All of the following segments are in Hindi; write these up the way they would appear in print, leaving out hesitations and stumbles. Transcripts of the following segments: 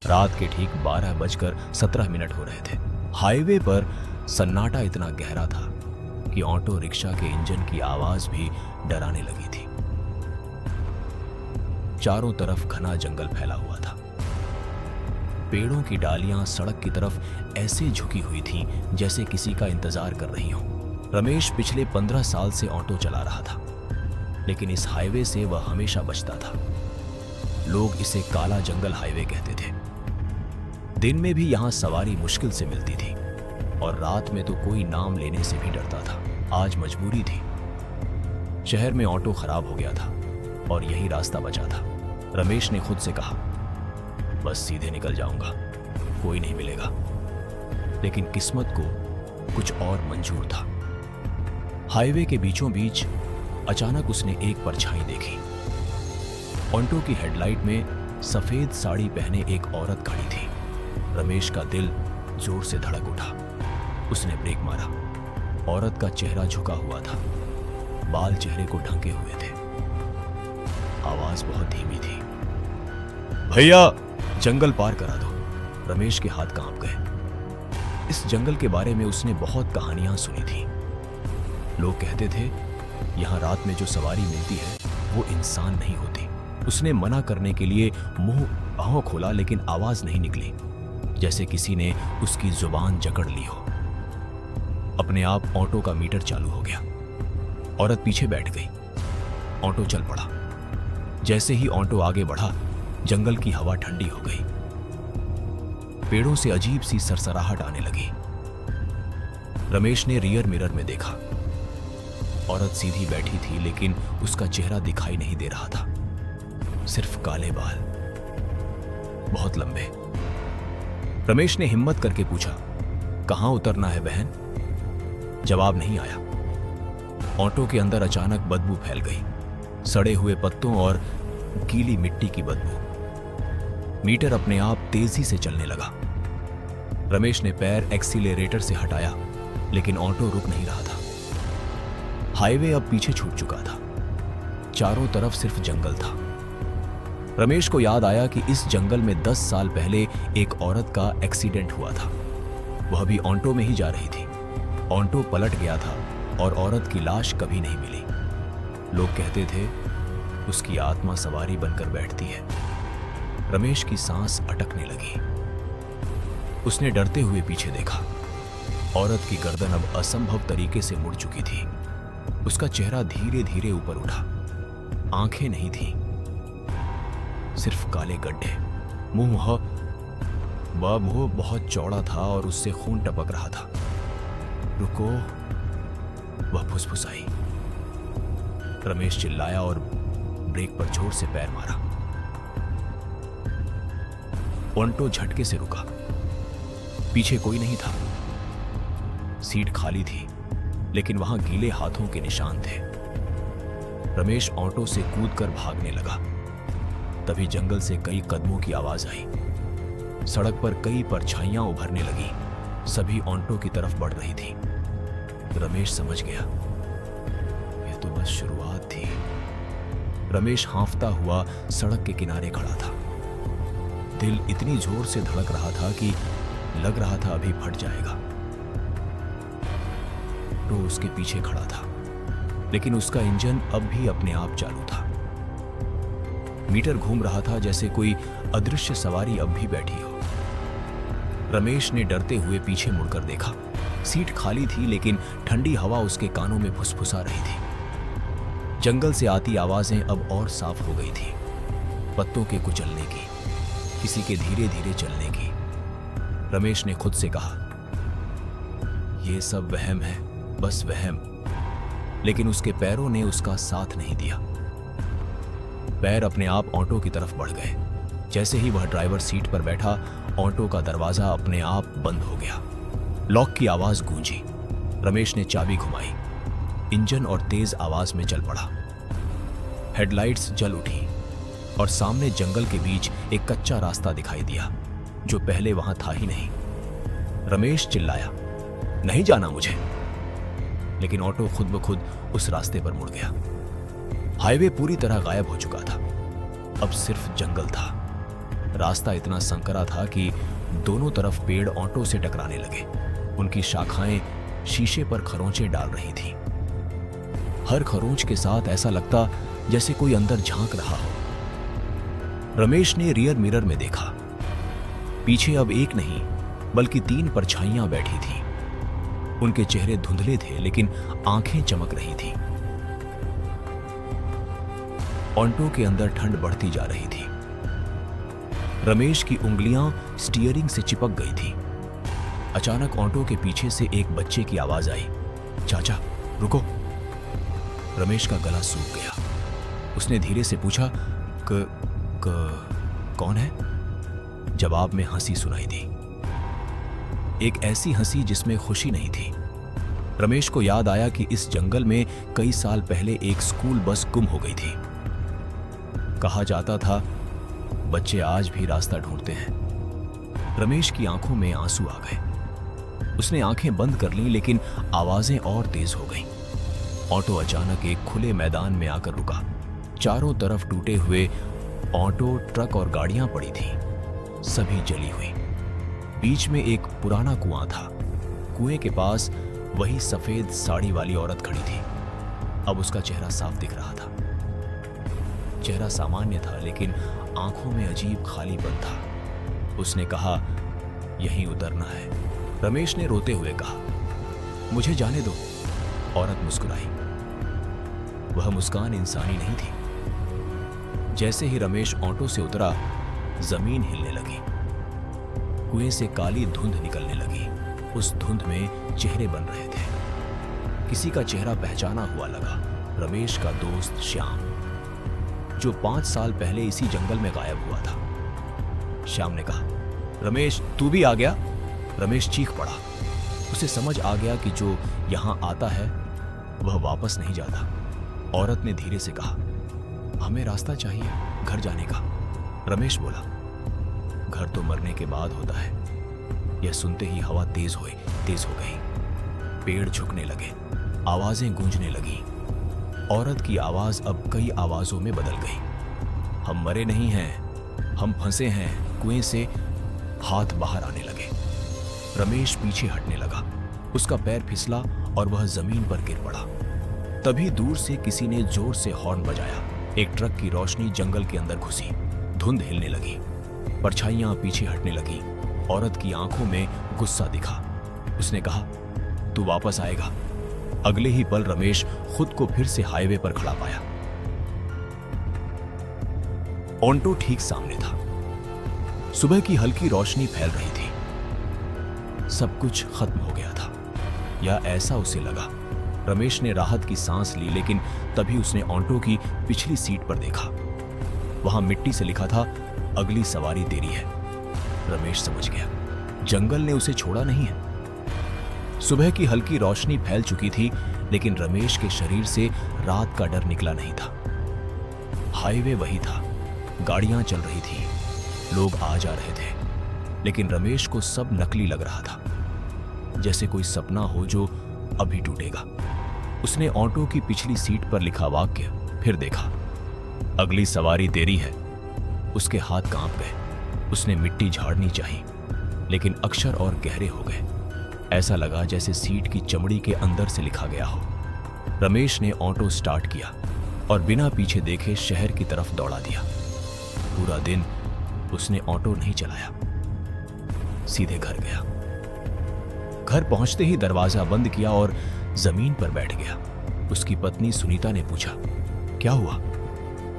रात के ठीक 12:17 हो रहे थे। हाईवे पर सन्नाटा इतना गहरा था कि ऑटो रिक्शा के इंजन की आवाज भी डराने लगी थी। चारों तरफ घना जंगल फैला हुआ था। पेड़ों की डालियां सड़क की तरफ ऐसे झुकी हुई थीं जैसे किसी का इंतजार कर रही हों। रमेश पिछले 15 साल से ऑटो चला रहा था, लेकिन इस हाईवे से वह हमेशा बचता था। लोग इसे काला जंगल हाईवे कहते थे। दिन में भी यहां सवारी मुश्किल से मिलती थी और रात में तो कोई नाम लेने से भी डरता था। आज मजबूरी थी। शहर में ऑटो खराब हो गया था और यही रास्ता बचा था। रमेश ने खुद से कहा, बस सीधे निकल जाऊंगा, कोई नहीं मिलेगा। लेकिन किस्मत को कुछ और मंजूर था। हाईवे के बीचों बीच अचानक उसने एक परछाई देखी। ऑटो की हेडलाइट में सफेद साड़ी पहने एक औरत खड़ी थी। रमेश का दिल जोर से धड़क उठा। उसने ब्रेक मारा। औरत का चेहरा झुका हुआ था, बाल चेहरे को ढके हुए थे। आवाज बहुत धीमी थी, भैया जंगल पार करा दो। रमेश के हाथ कांप गए। इस जंगल के बारे में उसने बहुत कहानियां सुनी थी। लोग कहते थे यहां रात में जो सवारी मिलती है वो इंसान नहीं होती। उसने मना करने के लिए मुंह बाहों खोला, लेकिन आवाज नहीं निकली, जैसे किसी ने उसकी जुबान जकड़ ली हो। अपने आप ऑटो का मीटर चालू हो गया। औरत पीछे बैठ गई। ऑटो चल पड़ा। जैसे ही ऑटो आगे बढ़ा, जंगल की हवा ठंडी हो गई। पेड़ों से अजीब सी सरसराहट आने लगी। रमेश ने रियर मिरर में देखा। औरत सीधी बैठी थी, लेकिन उसका चेहरा दिखाई नहीं दे रहा था। सिर्फ काले बाल, बहुत लंबे। रमेश ने हिम्मत करके पूछा, कहां उतरना है बहन? जवाब नहीं आया। ऑटो के अंदर अचानक बदबू फैल गई, सड़े हुए पत्तों और गीली मिट्टी की बदबू। मीटर अपने आप तेजी से चलने लगा। रमेश ने पैर एक्सीलरेटर से हटाया, लेकिन ऑटो रुक नहीं रहा था। हाईवे अब पीछे छूट चुका था। चारों तरफ सिर्फ जंगल था। रमेश को याद आया कि इस जंगल में 10 साल पहले एक औरत का एक्सीडेंट हुआ था। वह भी ऑटो में ही जा रही थी। ऑटो पलट गया था और औरत की लाश कभी नहीं मिली। लोग कहते थे उसकी आत्मा सवारी बनकर बैठती है। रमेश की सांस अटकने लगी। उसने डरते हुए पीछे देखा। औरत की गर्दन अब असंभव तरीके से मुड़ चुकी थी। उसका चेहरा धीरे धीरे ऊपर उठा। आंखें नहीं थीं, सिर्फ काले गड्ढे। मुंह बहुत चौड़ा था और उससे खून टपक रहा था। रुको, वह फुसफुसाई। रमेश चिल्लाया और ब्रेक पर जोर से पैर मारा। ऑटो झटके से रुका। पीछे कोई नहीं था। सीट खाली थी, लेकिन वहां गीले हाथों के निशान थे। रमेश ऑटो से कूदकर भागने लगा। तभी जंगल से कई कदमों की आवाज आई। सड़क पर कई परछाइयां उभरने लगी। सभी ऑटो की तरफ बढ़ रही थी। रमेश समझ गया, यह तो बस शुरुआत थी। रमेश हांफता हुआ सड़क के किनारे खड़ा था। दिल इतनी जोर से धड़क रहा था कि लग रहा था अभी फट जाएगा। तो उसके पीछे खड़ा था, लेकिन उसका इंजन अब भी अपने आप चालू था। मीटर घूम रहा था जैसे कोई अदृश्य सवारी अब भी बैठी हो। रमेश ने डरते हुए पीछे मुड़कर देखा। सीट खाली थी, लेकिन ठंडी हवा उसके कानों में फुसफुसा रही थी। जंगल से आती आवाजें अब और साफ हो गई थी। पत्तों के कुचलने की, किसी के धीरे धीरे चलने की। रमेश ने खुद से कहा, यह सब वहम है, बस वहम। लेकिन उसके पैरों ने उसका साथ नहीं दिया। पैर अपने आप ऑटो की तरफ बढ़ गए। जैसे ही वह ड्राइवर सीट पर बैठा, ऑटो का दरवाजा अपने आप बंद हो गया। लॉक की आवाज गूंजी। रमेश ने चाबी घुमाई। इंजन और तेज आवाज में चल पड़ा। हेडलाइट्स जल उठी और सामने जंगल के बीच एक कच्चा रास्ता दिखाई दिया, जो पहले वहां था ही नहीं। रमेश चिल्लाया, नहीं जाना मुझे। लेकिन ऑटो खुद ब खुद उस रास्ते पर मुड़ गया। हाईवे पूरी तरह गायब हो चुका था। अब सिर्फ जंगल था। रास्ता इतना संकरा था कि दोनों तरफ पेड़ ऑटो से टकराने लगे। उनकी शाखाएं शीशे पर खरोंचे डाल रही थीं। हर खरोंच के साथ ऐसा लगता जैसे कोई अंदर झांक रहा हो। रमेश ने रियर मिरर में देखा। पीछे अब एक नहीं बल्कि 3 परछाइयां बैठी थीं। उनके चेहरे धुंधले थे लेकिन आंखें चमक रही थीं। ऑटो के अंदर ठंड बढ़ती जा रही थी। रमेश की उंगलियां स्टीयरिंग से चिपक गई थी। अचानक ऑटो के पीछे से एक बच्चे की आवाज आई, चाचा रुको। रमेश का गला सूख गया। उसने धीरे से पूछा, कौन है? जवाब में हंसी सुनाई दी, एक ऐसी हंसी जिसमें खुशी नहीं थी। रमेश को याद आया कि इस जंगल में कई साल पहले एक स्कूल बस गुम हो गई थी। कहा जाता था बच्चे आज भी रास्ता ढूंढते हैं। रमेश की आंखों में आंसू आ गए। उसने आंखें बंद कर लीं लेकिन आवाजें और तेज हो गईं। ऑटो अचानक एक खुले मैदान में आकर रुका। चारों तरफ टूटे हुए ऑटो, ट्रक और गाड़ियां पड़ी थीं, सभी जली हुई। बीच में एक पुराना कुआं था। कुएं के पास वही सफेद साड़ी वाली औरत खड़ी थी। अब उसका चेहरा साफ दिख रहा था। चेहरा सामान्य था लेकिन आंखों में अजीब खालीपन था। उसने कहा, यहीं उतरना है। रमेश ने रोते हुए कहा, मुझे जाने दो। औरत मुस्कुराई। वह मुस्कान इंसानी नहीं थी। जैसे ही रमेश ऑटो से उतरा, जमीन हिलने लगी। कुएं से काली धुंध निकलने लगी। उस धुंध में चेहरे बन रहे थे। किसी का चेहरा पहचाना हुआ लगा, रमेश का दोस्त श्याम, जो 5 साल पहले इसी जंगल में गायब हुआ था। श्याम ने कहा, रमेश तू भी आ गया? रमेश चीख पड़ा। उसे समझ आ गया कि जो यहां आता है वह वापस नहीं जाता। औरत ने धीरे से कहा, हमें रास्ता चाहिए घर जाने का। रमेश बोला, घर तो मरने के बाद होता है। यह सुनते ही हवा तेज हो गई। पेड़ झुकने लगे, आवाजें गूंजने लगी। औरत की आवाज अब कई आवाजों में बदल गई। हम मरे नहीं हैं, हम फंसे हैं। कुएं से हाथ बाहर आने लगे। रमेश पीछे हटने लगा। उसका पैर फिसला और वह जमीन पर गिर पड़ा। तभी दूर से किसी ने जोर से हॉर्न बजाया। एक ट्रक की रोशनी जंगल के अंदर घुसी। धुंध हिलने लगी, परछाइयां पीछे हटने लगी। औरत की आंखों में गुस्सा दिखा। उसने कहा, तू वापस आएगा। अगले ही पल रमेश खुद को फिर से हाईवे पर खड़ा पाया। ऑटो ठीक सामने था। सुबह की हल्की रोशनी फैल रही थी। सब कुछ खत्म हो गया था, या ऐसा उसे लगा। रमेश ने राहत की सांस ली, लेकिन तभी उसने ऑटो की पिछली सीट पर देखा। वहां मिट्टी से लिखा था, अगली सवारी तेरी है। रमेश समझ गया, जंगल ने उसे छोड़ा नहीं है। सुबह की हल्की रोशनी फैल चुकी थी, लेकिन रमेश के शरीर से रात का डर निकला नहीं था। हाईवे वही था, गाड़ियां चल रही थी, लोग आ जा रहे थे, लेकिन रमेश को सब नकली लग रहा था, जैसे कोई सपना हो जो अभी टूटेगा। उसने ऑटो की पिछली सीट पर लिखा वाक्य फिर देखा, अगली सवारी तेरी है। उसके हाथ कांप गए। उसने मिट्टी झाड़नी चाहिए, लेकिन अक्षर और गहरे हो गए। ऐसा लगा जैसे सीट की चमड़ी के अंदर से लिखा गया हो। रमेश ने ऑटो स्टार्ट किया और बिना पीछे देखे शहर की तरफ दौड़ा दिया। पूरा दिन उसने ऑटो नहीं चलाया, सीधे घर गया। घर पहुंचते ही दरवाजा बंद किया और जमीन पर बैठ गया। उसकी पत्नी सुनीता ने पूछा, क्या हुआ?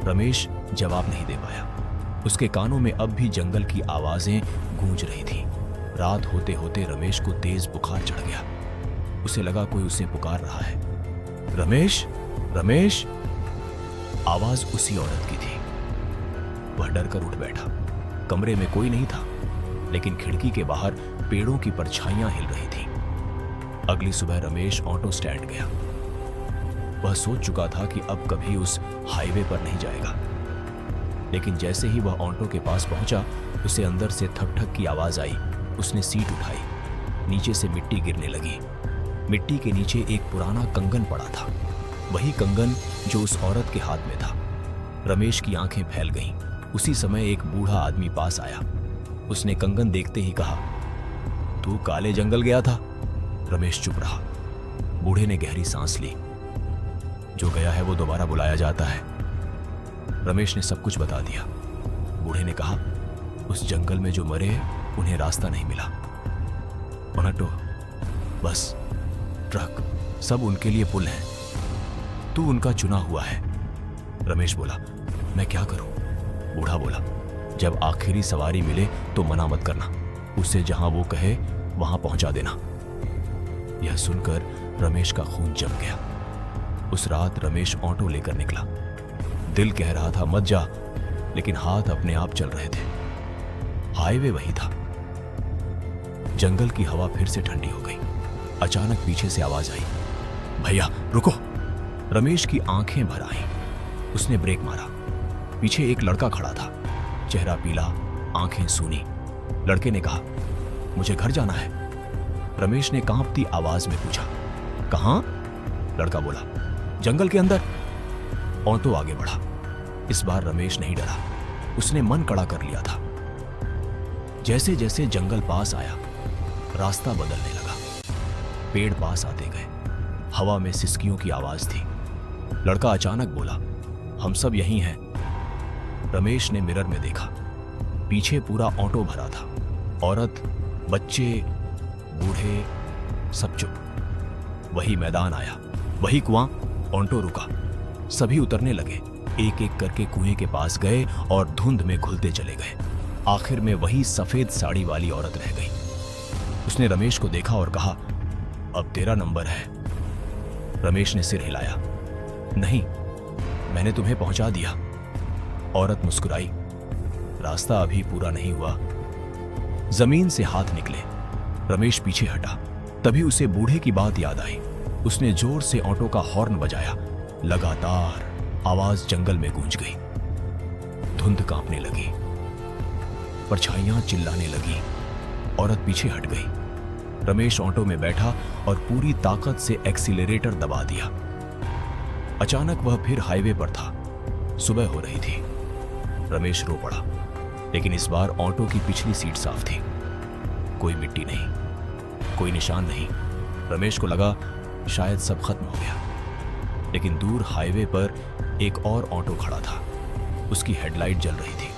रमेश जवाब नहीं दे पाया। उसके कानों में अब भी जंगल की आवाजें गूंज रही थी। रात होते होते रमेश को तेज बुखार चढ़ गया। उसे लगा कोई उसे पुकार रहा है, रमेश, रमेश। आवाज उसी औरत की थी। वह डरकर उठ बैठा। कमरे में कोई नहीं था, लेकिन खिड़की के बाहर पेड़ों की परछाइयां हिल रही थी। अगली सुबह रमेश ऑटो स्टैंड गया। वह सोच चुका था कि अब कभी उस हाईवे पर नहीं जाएगा, लेकिन जैसे ही वह ऑटो के पास पहुंचा, उसे अंदर से ठक ठक की आवाज आई। उसने सीट उठाई। नीचे से मिट्टी गिरने लगी। मिट्टी के नीचे एक पुराना कंगन पड़ा था, वही कंगन जो उस औरत के हाथ में था। रमेश की आंखें फैल गईं। उसी समय एक बूढ़ा आदमी पास आया। उसने कंगन देखते ही कहा, तू काले जंगल गया था? रमेश चुप रहा। बूढ़े ने गहरी सांस ली। जो गया है वो दोबारा बुलाया जाता है। रमेश ने सब कुछ बता दिया। बूढ़े ने कहा, उस जंगल में जो मरे उन्हें रास्ता नहीं मिला। ऑटो, बस, ट्रक, सब उनके लिए पुल हैं। तू उनका चुना हुआ है। रमेश बोला, मैं क्या करूं? बूढ़ा बोला, जब आखिरी सवारी मिले तो मना मत करना, उसे जहां वो कहे वहां पहुंचा देना। यह सुनकर रमेश का खून जम गया। उस रात रमेश ऑटो लेकर निकला। दिल कह रहा था मत जा, लेकिन हाथ अपने आप चल रहे थे। हाईवे वही था। जंगल की हवा फिर से ठंडी हो गई। अचानक पीछे से आवाज आई, भैया रुको। रमेश की आंखें भर आईं। उसने ब्रेक मारा। पीछे एक लड़का खड़ा था, चेहरा पीला, आंखें सूनी। लड़के ने कहा, मुझे घर जाना है। रमेश ने कांपती आवाज में पूछा, कहां? लड़का बोला, जंगल के अंदर। ऑटो आगे बढ़ा। इस बार रमेश नहीं डरा। उसने मन कड़ा कर लिया था। जैसे जैसे जंगल पास आया, रास्ता बदलने लगा। पेड़ पास आते गए। हवा में सिसकियों की आवाज थी। लड़का अचानक बोला, हम सब यहीं हैं। रमेश ने मिरर में देखा। पीछे पूरा ऑटो भरा था। औरत, बच्चे, बूढ़े, सब चुप। वही मैदान आया, वही कुआं। ऑटो रुका। सभी उतरने लगे। एक एक करके कुएं के पास गए और धुंध में घुलते चले गए। आखिर में वही सफेद साड़ी वाली औरत रह गई। उसने रमेश को देखा और कहा, अब तेरा नंबर है। रमेश ने सिर हिलाया, नहीं, मैंने तुम्हें पहुंचा दिया। औरत मुस्कुराई, रास्ता अभी पूरा नहीं हुआ। जमीन से हाथ निकले। रमेश पीछे हटा। तभी उसे बूढ़े की बात याद आई। उसने जोर से ऑटो का हॉर्न बजाया। लगातार आवाज जंगल में गूंज गई। धुंध कांपने लगी। परछाइयां चिल्लाने लगी। औरत पीछे हट गई। रमेश ऑटो में बैठा और पूरी ताकत से एक्सीलरेटर दबा दिया। अचानक वह फिर हाईवे पर था। सुबह हो रही थी। रमेश रो पड़ा, लेकिन इस बार ऑटो की पिछली सीट साफ थी। कोई मिट्टी नहीं, कोई निशान नहीं। रमेश को लगा शायद सब खत्म हो गया। लेकिन दूर हाईवे पर एक और ऑटो खड़ा था। उसकी हेडलाइट जल रही थी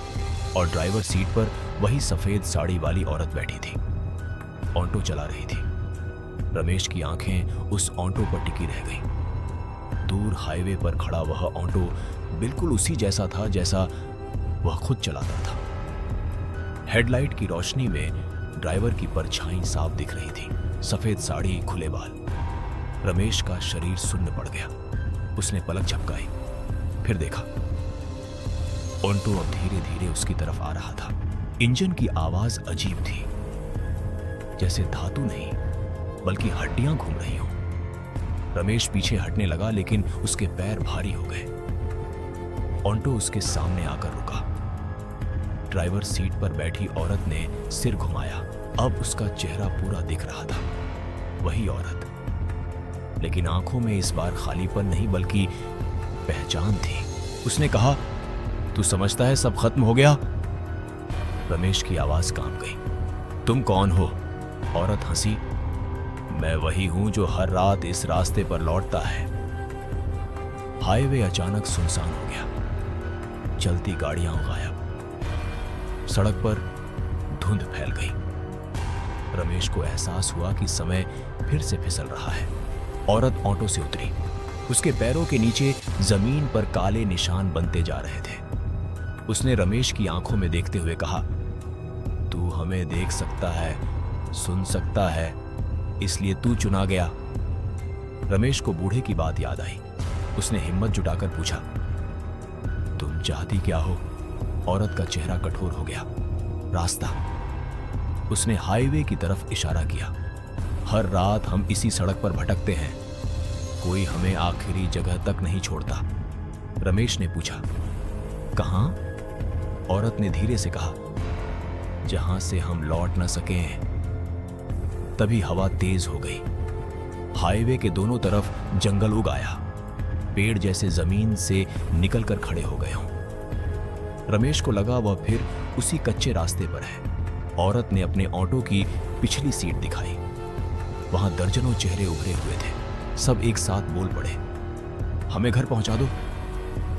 और ड्राइवर सीट पर वही सफेद साड़ी वाली औरत बैठी थी। ऑटो चला रही थी। रमेश की आंखें उस ऑटो पर टिकी रह गईं। दूर हाईवे पर खड़ा वह ऑटो बिल्कुल उसी जैसा था जैसा वह खुद चलाता था। हेडलाइट की रोशनी में ड्राइवर की परछाई साफ दिख रही थी। सफेद साड़ी, खुले बाल। रमेश का शरीर सुन्न पड़ गया। उसने पलक झपकाई, फिर देखा। ऑटो अब धीरे धीरे उसकी तरफ आ रहा था। इंजन की आवाज अजीब थी, जैसे धातु नहीं बल्कि हड्डियां घूम रही हों। रमेश पीछे हटने लगा, लेकिन उसके पैर भारी हो गए। ऑटो उसके सामने आकर रुका। ड्राइवर सीट पर बैठी औरत ने सिर घुमाया। अब उसका चेहरा पूरा दिख रहा था। वही औरत, लेकिन आंखों में इस बार खालीपन नहीं बल्कि पहचान थी। उसने कहा, तू समझता है सब खत्म हो गया? रमेश की आवाज कांप गई। तुम कौन हो? औरत हंसी, मैं वही हूं जो हर रात इस रास्ते पर लौटता है। हाईवे अचानक सुनसान हो गया। चलती गाड़ियां गायब। सड़क पर धुंध फैल गई। रमेश को एहसास हुआ कि समय फिर से फिसल रहा है। औरत ऑटो से उतरी। उसके पैरों के नीचे जमीन पर काले निशान बनते जा रहे थे। उसने रमेश की आंखों में देखते हुए कहा, तू हमें देख सकता है, सुन सकता है, इसलिए तू चुना गया। रमेश को बूढ़े की बात याद आई। उसने हिम्मत जुटाकर पूछा, तुम चाहती क्या हो? औरत का चेहरा कठोर हो गया। रास्ता। उसने हाईवे की तरफ इशारा किया। हर रात हम इसी सड़क पर भटकते हैं, कोई हमें आखिरी जगह तक नहीं छोड़ता। रमेश ने पूछा, कहां? औरत ने धीरे से कहा, जहां से हम लौट न सकें। तभी हवा तेज हो गई। हाईवे के दोनों तरफ जंगल उग आया। पेड़ जैसे जमीन से निकलकर खड़े हो गए हों। रमेश को लगा वह फिर उसी कच्चे रास्ते पर है। औरत ने अपने ऑटो की पिछली सीट दिखाई। वहां दर्जनों चेहरे उभरे हुए थे। सब एक साथ बोल पड़े, हमें घर पहुंचा दो।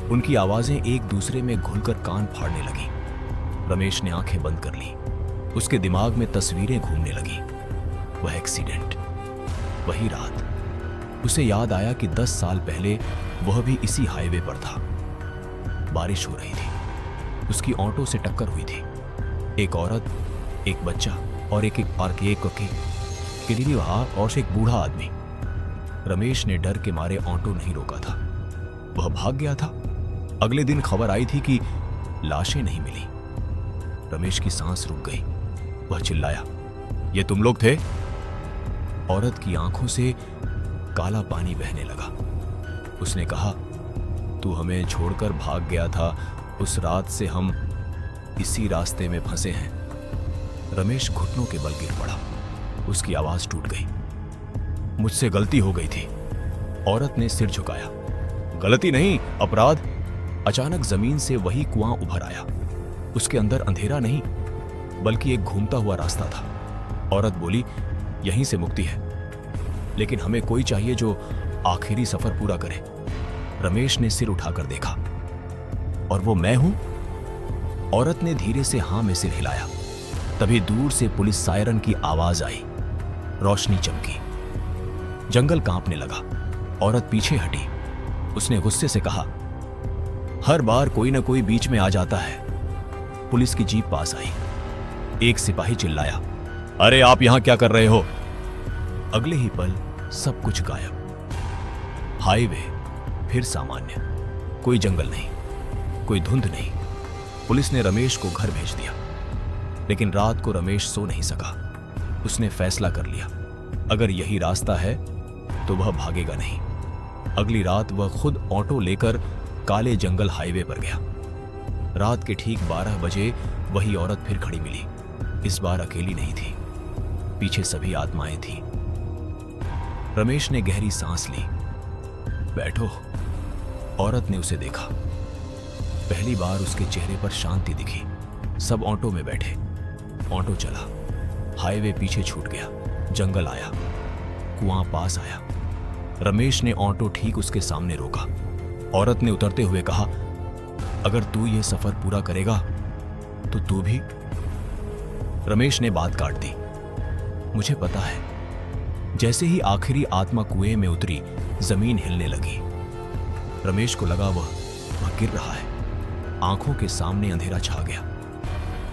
उनकी आवाजें एक दूसरे में घुलकर कान फाड़ने लगी। रमेश ने आंखें बंद कर ली। उसके दिमाग में तस्वीरें घूमने लगी। वह एक्सीडेंट, वही रात। उसे याद आया कि 10 साल पहले वह भी इसी हाईवे पर था। बारिश हो रही थी। उसकी ऑटो से टक्कर हुई थी। एक औरत, एक बच्चा और एक किडनी और एक बूढ़ा आदमी। रमेश ने डर के मारे ऑटो नहीं रोका था। वह भाग गया था। अगले दिन खबर आई थी कि लाशें नहीं मिली। रमेश की सांस रुक गई। वह चिल्लाया, ये तुम लोग थे? औरत की आंखों से काला पानी बहने लगा। उसने कहा, तू हमें छोड़कर भाग गया था। उस रात से हम इसी रास्ते में फंसे हैं। रमेश घुटनों के बल गिर पड़ा। उसकी आवाज टूट गई। मुझसे गलती हो गई थी। औरत ने सिर झुकाया। गलती नहीं, अपराध। अचानक जमीन से वही कुआं उभर आया। उसके अंदर अंधेरा नहीं, बल्कि एक घूमता हुआ रास्ता था। औरत बोली, यहीं से मुक्ति है, लेकिन हमें कोई चाहिए जो आखिरी सफर पूरा करे। रमेश ने सिर उठाकर देखा, और वो मैं हूं? औरत ने धीरे से हां में सिर हिलाया। तभी दूर से पुलिस सायरन की आवाज आई। रोशनी चमकी। जंगल कांपने लगा। औरत पीछे हटी। उसने गुस्से से कहा, हर बार कोई ना कोई बीच में आ जाता है। पुलिस की जीप पास आई। एक सिपाही चिल्लाया, अरे आप यहां क्या कर रहे हो? अगले ही पल सब कुछ गायब। हाईवे फिर सामान्य। कोई जंगल नहीं, कोई धुंध नहीं। पुलिस ने रमेश को घर भेज दिया। लेकिन रात को रमेश सो नहीं सका। उसने फैसला कर लिया, अगर यही रास्ता है तो वह भागेगा नहीं। अगली रात वह खुद ऑटो लेकर काले जंगल हाईवे पर गया। रात के ठीक 12 बजे वही औरत फिर खड़ी मिली। इस बार अकेली नहीं थी, पीछे सभी आत्माएं थीं। रमेश ने गहरी सांस ली। बैठो। औरत ने उसे देखा। पहली बार उसके चेहरे पर शांति दिखी। सब ऑटो में बैठे। ऑटो चला। हाईवे पीछे छूट गया। जंगल आया। कुआं पास आया। रमेश ने ऑटो ठीक उसके सामने रोका। औरत ने उतरते हुए कहा, अगर तू ये सफर पूरा करेगा तो तू भी। रमेश ने बात काट दी, मुझे पता है। जैसे ही आखिरी आत्मा कुएं में उतरी, जमीन हिलने लगी। रमेश को लगा वह गिर रहा है। आंखों के सामने अंधेरा छा गया।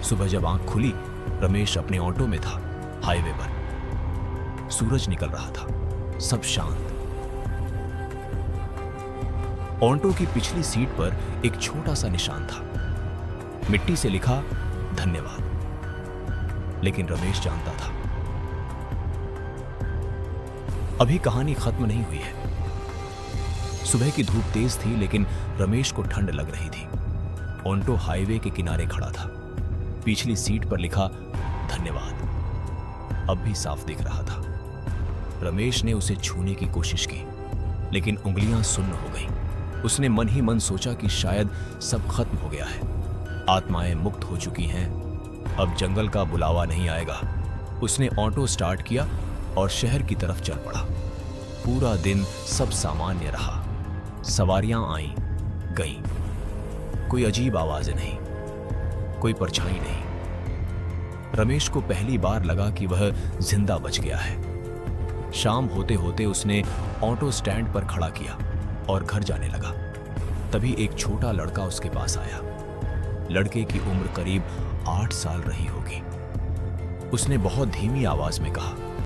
सुबह जब आंख खुली, रमेश अपने ऑटो में था, हाईवे पर। सूरज निकल रहा था। सब शांत। ऑटो की पिछली सीट पर एक छोटा सा निशान था। मिट्टी से लिखा, धन्यवाद। लेकिन रमेश जानता था, अभी कहानी खत्म नहीं हुई है। सुबह की धूप तेज थी, लेकिन रमेश को ठंड लग रही थी। ऑटो हाईवे के किनारे खड़ा था। पिछली सीट पर लिखा, धन्यवाद, अब भी साफ दिख रहा था। रमेश ने उसे छूने की कोशिश की, लेकिन उंगलियां सुन्न हो गईं। उसने मन ही मन सोचा कि शायद सब खत्म हो गया है। आत्माएं मुक्त हो चुकी हैं। अब जंगल का बुलावा नहीं आएगा। उसने ऑटो स्टार्ट किया और शहर की तरफ चल पड़ा। पूरा दिन सब सामान्य रहा। सवारियां आईं, गईं। कोई अजीब आवाजें नहीं, कोई परछाई नहीं। रमेश को पहली बार लगा कि वह जिंदा बच गया है। शाम होते होते उसने ऑटो स्टैंड पर खड़ा किया और घर जाने लगा। तभी एक छोटा लड़का उसके पास आया। लड़के की उम्र करीब 8 साल रही होगी। उसने बहुत धीमी आवाज में कहा,